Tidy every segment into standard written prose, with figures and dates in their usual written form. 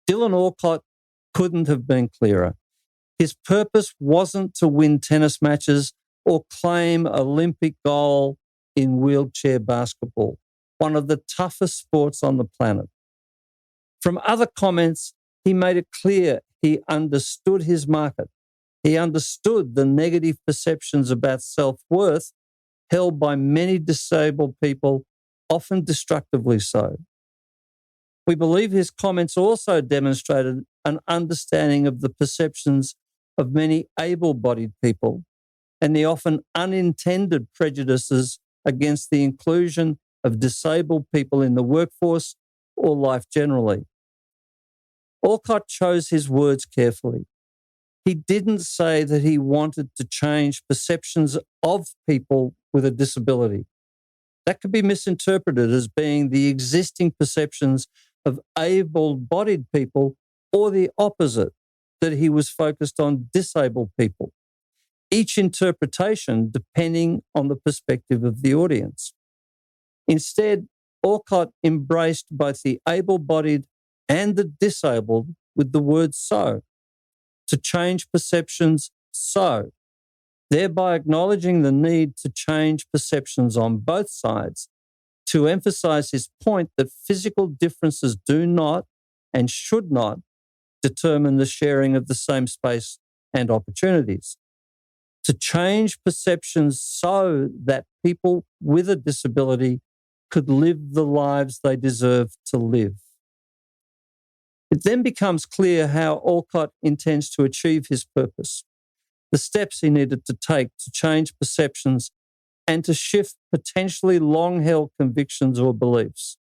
Dylan Alcott couldn't have been clearer. His purpose wasn't to win tennis matches or claim Olympic gold in wheelchair basketball, one of the toughest sports on the planet. From other comments, he made it clear he understood his market. He understood the negative perceptions about self-worth held by many disabled people, often destructively so. We believe his comments also demonstrated an understanding of the perceptions of many able-bodied people and the often unintended prejudices against the inclusion of disabled people in the workforce or life generally. Alcott chose his words carefully. He didn't say that he wanted to change perceptions of people with a disability. That could be misinterpreted as being the existing perceptions of able-bodied people or the opposite, that he was focused on disabled people. Each interpretation depending on the perspective of the audience. Instead, Alcott embraced both the able-bodied and the disabled with the word so, to change perceptions so, thereby acknowledging the need to change perceptions on both sides, to emphasize his point that physical differences do not and should not determine the sharing of the same space and opportunities. To change perceptions so that people with a disability could live the lives they deserve to live. It then becomes clear how Alcott intends to achieve his purpose, the steps he needed to take to change perceptions and to shift potentially long-held convictions or beliefs.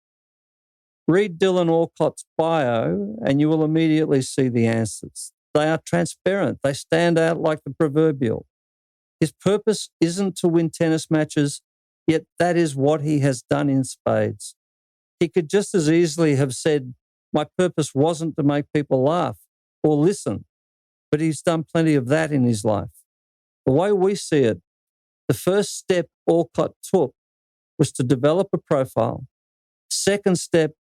Read Dylan Alcott's bio and you will immediately see the answers. They are transparent. They stand out like the proverbial. His purpose isn't to win tennis matches, yet that is what he has done in spades. He could just as easily have said, my purpose wasn't to make people laugh or listen, but he's done plenty of that in his life. The way we see it, the first step Alcott took was to develop a profile. Second step,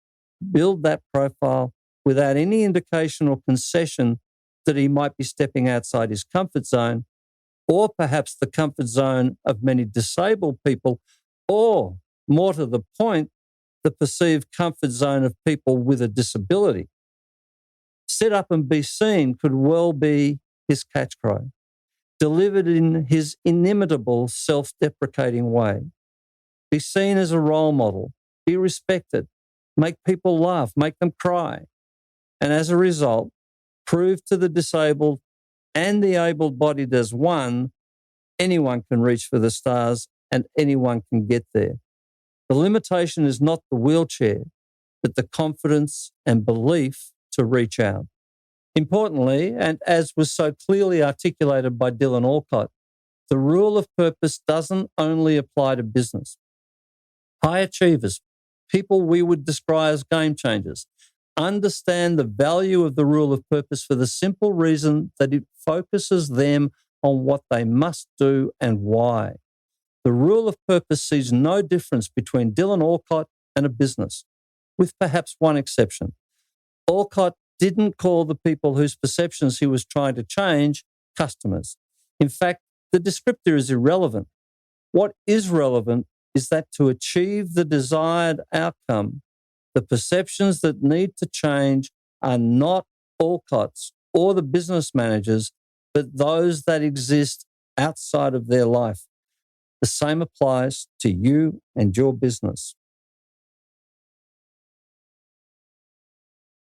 build that profile without any indication or concession that he might be stepping outside his comfort zone, or perhaps the comfort zone of many disabled people, or, more to the point, the perceived comfort zone of people with a disability. Sit up and be seen could well be his catch cry, delivered in his inimitable self-deprecating way. Be seen as a role model, be respected, make people laugh, make them cry, and as a result, prove to the disabled and the able-bodied as one, anyone can reach for the stars and anyone can get there. The limitation is not the wheelchair, but the confidence and belief to reach out. Importantly, and as was so clearly articulated by Dylan Alcott, the rule of purpose doesn't only apply to business. High achievers, people we would describe as game changers, understand the value of the rule of purpose for the simple reason that it focuses them on what they must do and why. The rule of purpose sees no difference between Dylan Alcott and a business, with perhaps one exception. Alcott didn't call the people whose perceptions he was trying to change customers. In fact, the descriptor is irrelevant. What is relevant is that to achieve the desired outcome, the perceptions that need to change are not Alcott's or the business managers, but those that exist outside of their life. The same applies to you and your business.